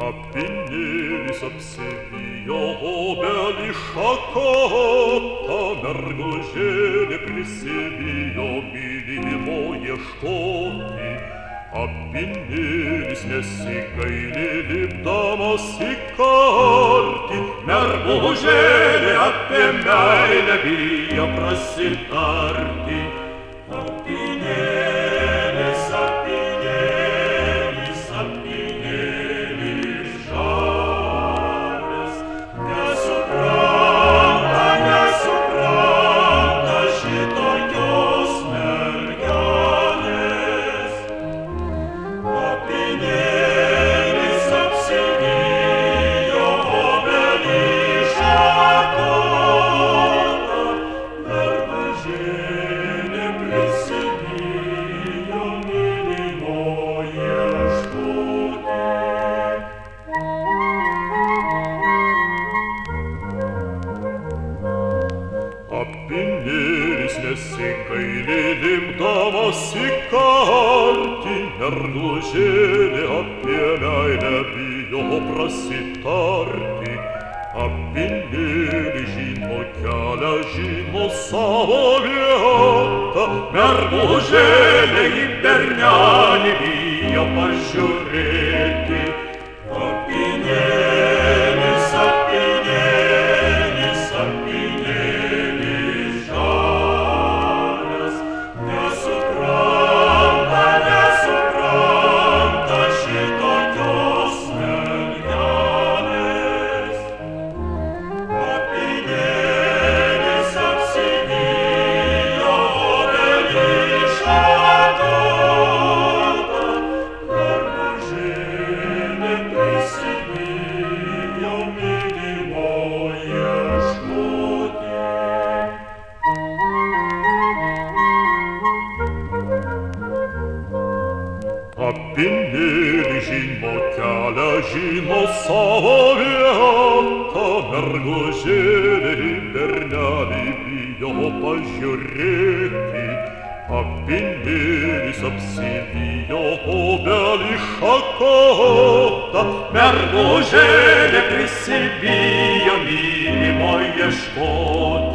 Appennelli s'obsedio obeli šakota, mergožėlė prisilijo mylimo ieškoti. Appennėlis nesigaili lipdamas į kartį, mergožėlė apie meilę bijo prasitarti. Appennėlis, appennėlis, appennėlis žalias, nesupranta šitokios mergelės. Appennėlis apsivijo obelį šakotą, mergužėlė prisibijo mylimo ieškoti. Appennėlis nesigaili lipdamas į kartį, mergužėlė apie meilę bijo prasitarti. Appennėlis žino kelią, žino savo vietą, mergužėlė į bernelį bijo pažiūrėti. Appennėlis, appennėlis, appennėlis žalias, nesupranta šitokios mergelės. Appennėlis apsivijo obelį šakotą, mergužėlė prisibijo mylimo ieškoti. Appennėlis žino kelią, žino savo vietą, mergužėlė į bernelį bijo pažiūrėti. Appennėlis apsivijo obelį šakotą, mergužėlė prisibijo mylimo ieškoti.